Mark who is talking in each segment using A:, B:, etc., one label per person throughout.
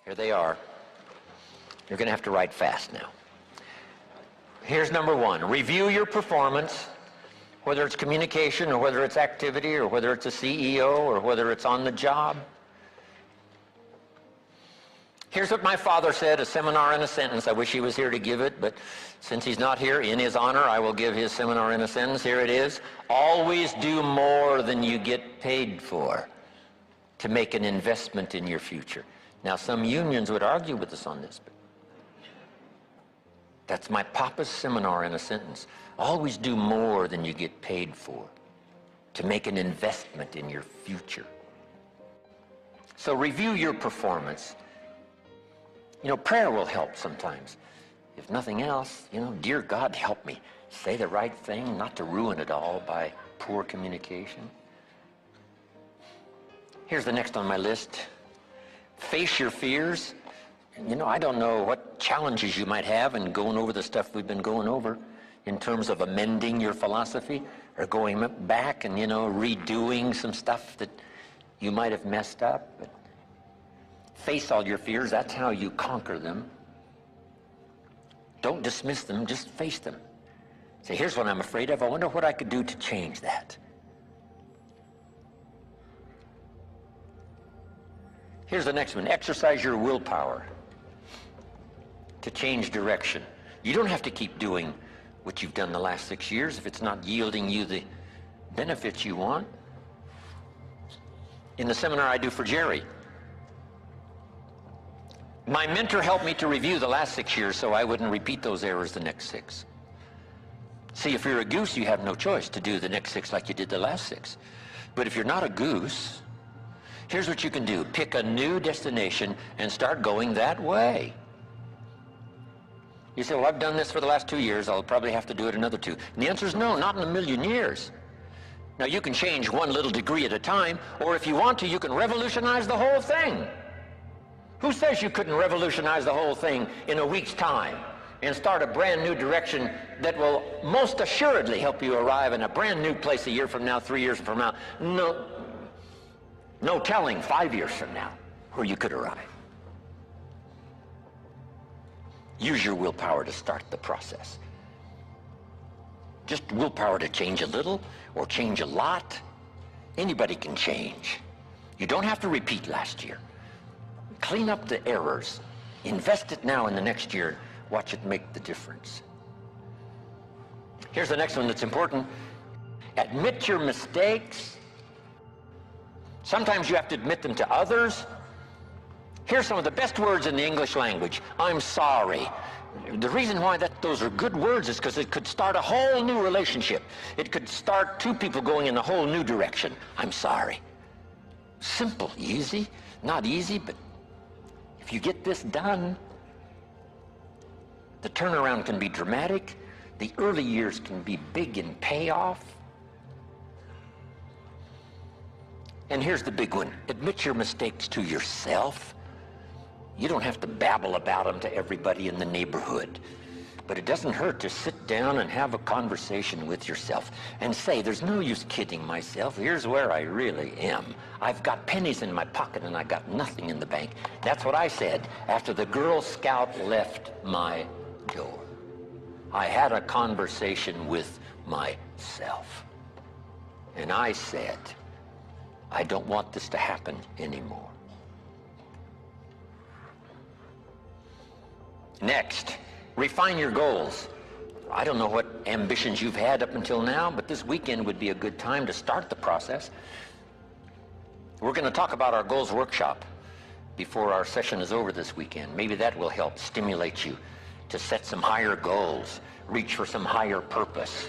A: Here they are. You're going to have to write fast now. Here's number one. Review your performance, whether it's communication or whether it's activity or whether it's a CEO or whether it's on the job. Here's what my father said, a seminar in a sentence. I wish he was here to give it, but since he's not here, in his honor, I will give his seminar in a sentence. Here it is. Always do more than you get paid for to make an investment in your future. Now, some unions would argue with us on this, but that's my papa's seminar in a sentence. Always do more than you get paid for to make an investment in your future. So review your performance. You know, prayer will help sometimes. If nothing else, you know, dear God, help me say the right thing, not to ruin it all by poor communication. Here's the next on my list. Face your fears. You know, I don't know what challenges you might have in going over the stuff we've been going over in terms of amending your philosophy or going back and, you know, redoing some stuff that you might have messed up. But face all your fears. That's how you conquer them. Don't dismiss them, just face them. Say, here's what I'm afraid of. I wonder what I could do to change that. Here's the next one. Exercise your willpower to change direction. You don't have to keep doing what you've done the last 6 years if it's not yielding you the benefits you want. In the seminar I do for Jerry, my mentor helped me to review the last 6 years so I wouldn't repeat those errors the next 6. See, if you're a goose, you have no choice to do the next 6 like you did the last 6. But if you're not a goose, here's what you can do. Pick a new destination and start going that way. You say, well, I've done this for the last 2 years. I'll probably have to do it another 2. And the answer is no, not in a million years. Now, you can change one little degree at a time, or if you want to, you can revolutionize the whole thing. Who says you couldn't revolutionize the whole thing in a week's time and start a brand new direction that will most assuredly help you arrive in a brand new place a year from now, 3 years from now? No telling 5 years from now where you could arrive. Use your willpower to start the process. Just willpower to change a little or change a lot. Anybody can change. You don't have to repeat last year. Clean up the errors. Invest it now in the next year. Watch it make the difference. Here's the next one that's important. Admit your mistakes. Sometimes you have to admit them to others. Here's some of the best words in the English language. I'm sorry. The reason why those are good words is because it could start a whole new relationship. It could start 2 people going in a whole new direction. I'm sorry. Simple, easy. Not easy, but if you get this done, the turnaround can be dramatic. The early years can be big in payoff. And here's the big one. Admit your mistakes to yourself. You don't have to babble about them to everybody in the neighborhood. But it doesn't hurt to sit down and have a conversation with yourself and say, there's no use kidding myself. Here's where I really am. I've got pennies in my pocket and I got nothing in the bank. That's what I said after the Girl Scout left my door. I had a conversation with myself. And I said, I don't want this to happen anymore. Next, refine your goals. I don't know what ambitions you've had up until now, but this weekend would be a good time to start the process. We're going to talk about our goals workshop before our session is over this weekend. Maybe that will help stimulate you to set some higher goals, reach for some higher purpose,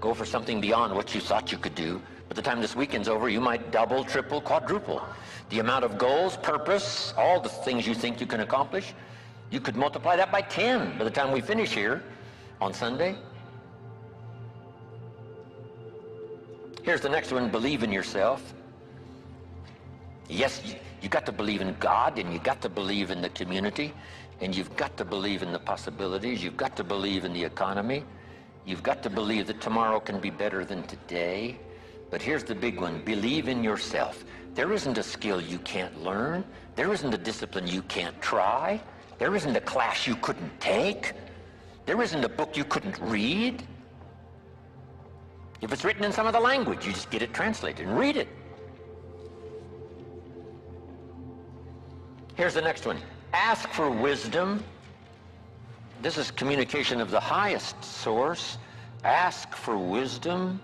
A: go for something beyond what you thought you could do. By the time this weekend's over, you might double, triple, quadruple the amount of goals, purpose, all the things you think you can accomplish. You could multiply that by 10 by the time we finish here on Sunday. Here's the next one. Believe in yourself. Yes, you got to believe in God, and you got to believe in the community, and you've got to believe in the possibilities. You've got to believe in the economy. You've got to believe that tomorrow can be better than today. But here's the big one. Believe in yourself. There isn't a skill you can't learn. There isn't a discipline you can't try. There isn't a class you couldn't take. There isn't a book you couldn't read. If it's written in some other language, you just get it translated and read it. Here's the next one. Ask for wisdom. This is communication of the highest source. Ask for wisdom.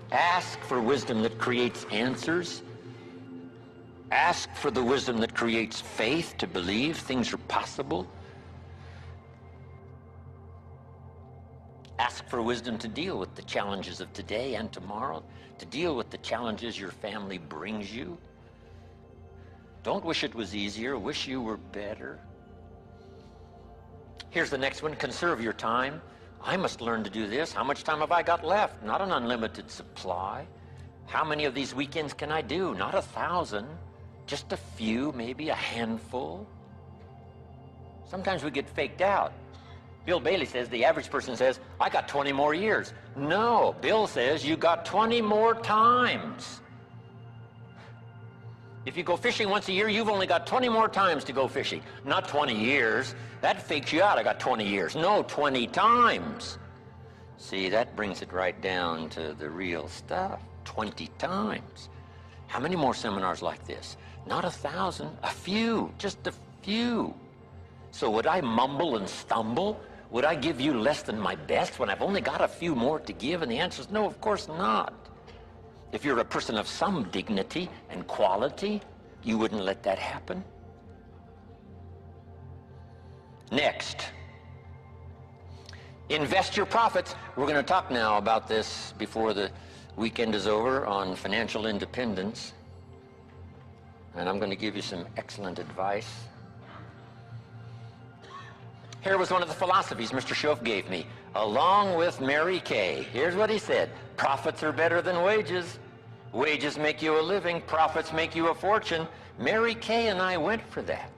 A: Ask for wisdom that creates answers. Ask for the wisdom that creates faith to believe things are possible. Ask for wisdom to deal with the challenges of today and tomorrow, to deal with the challenges your family brings you. Don't wish it was easier, wish you were better. Here's the next one. Conserve your time. I must learn to do this. How much time have I got left? Not an unlimited supply. How many of these weekends can I do? Not 1,000, just a few, maybe a handful. Sometimes we get faked out. Bill Bailey says, the average person says, I got 20 more years. No, Bill says you got 20 more times. If you go fishing once a year, you've only got 20 more times to go fishing. Not 20 years. That fakes you out. I got 20 years. No, 20 times. See, that brings it right down to the real stuff. 20 times. How many more seminars like this? Not 1,000, a few, just a few. So would I mumble and stumble? Would I give you less than my best when I've only got a few more to give? And the answer is no, of course not. If you're a person of some dignity and quality, you wouldn't let that happen. Next, invest your profits. We're going to talk now about this before the weekend is over on financial independence. And I'm going to give you some excellent advice. Here was one of the philosophies Mr. Schoaf gave me, along with Mary Kay. Here's what he said. Profits are better than wages. Wages make you a living. Profits make you a fortune. Mary Kay and I went for that.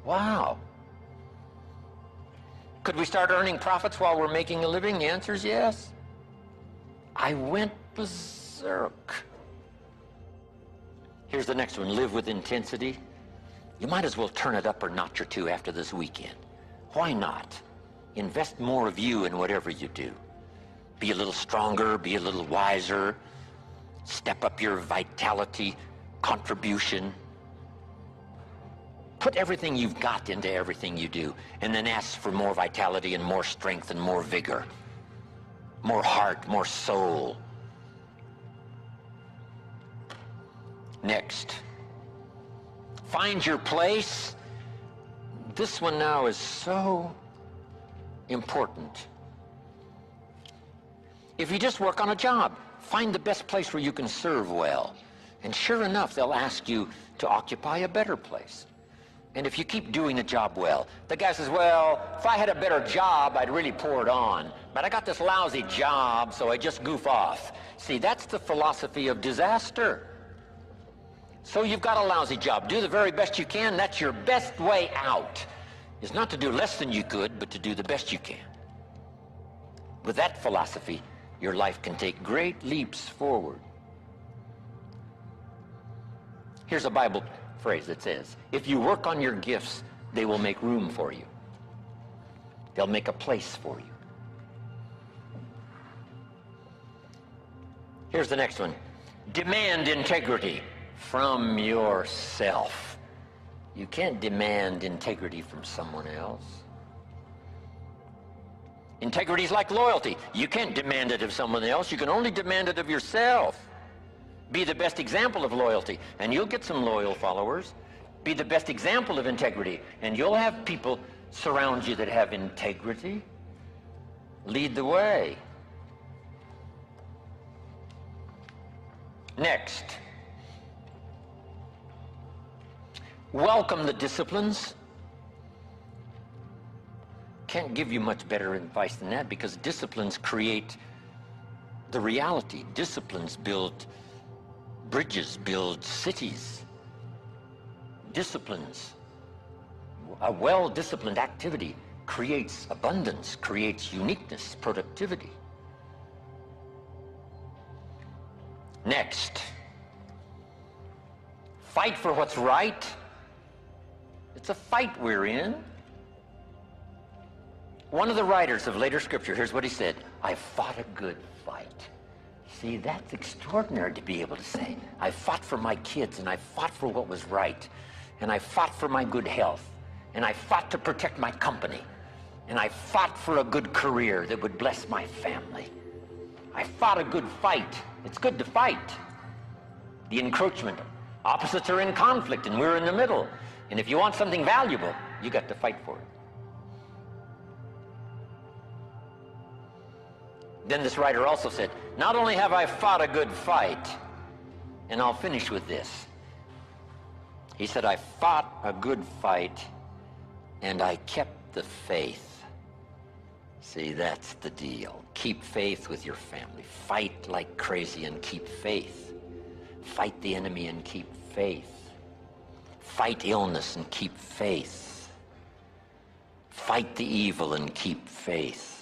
A: Wow. Could we start earning profits while we're making a living? The answer is yes. I went berserk. Here's the next one. Live with intensity. You might as well turn it up a notch or two after this weekend. Why not? Invest more of you in whatever you do. Be a little stronger, be a little wiser. Step up your vitality, contribution. Put everything you've got into everything you do, and then ask for more vitality and more strength and more vigor. More heart, more soul. Next, find your place. This one now is so important. If you just work on a job, find the best place where you can serve well. And sure enough, they'll ask you to occupy a better place. And if you keep doing a job well, the guy says, well, if I had a better job, I'd really pour it on. But I got this lousy job, so I just goof off. See, that's the philosophy of disaster. So you've got a lousy job. Do the very best you can. That's your best way out, is not to do less than you could, but to do the best you can. With that philosophy, your life can take great leaps forward. Here's a Bible phrase that says, if you work on your gifts, they will make room for you. They'll make a place for you. Here's the next one. Demand integrity from yourself. You can't demand integrity from someone else. Integrity is like loyalty. You can't demand it of someone else. You can only demand it of yourself. Be the best example of loyalty, and you'll get some loyal followers. Be the best example of integrity, and you'll have people surround you that have integrity. Lead the way. Next, welcome the disciplines. Can't give you much better advice than that, because disciplines create the reality. Disciplines build bridges, build cities. Disciplines, a well-disciplined activity creates abundance, creates uniqueness, productivity. Next, fight for what's right. It's a fight we're in. One of the writers of later scripture, here's what he said: I fought a good fight. See, that's extraordinary to be able to say. I fought for my kids, and I fought for what was right, and I fought for my good health, and I fought to protect my company, and I fought for a good career that would bless my family. I fought a good fight. It's good to fight. The encroachment. Opposites are in conflict, and we're in the middle. And if you want something valuable, you got to fight for it. Then this writer also said, not only have I fought a good fight, and I'll finish with this. He said, I fought a good fight, and I kept the faith. See, that's the deal. Keep faith with your family. Fight like crazy and keep faith. Fight the enemy and keep faith. Fight illness and keep faith. Fight the evil and keep faith.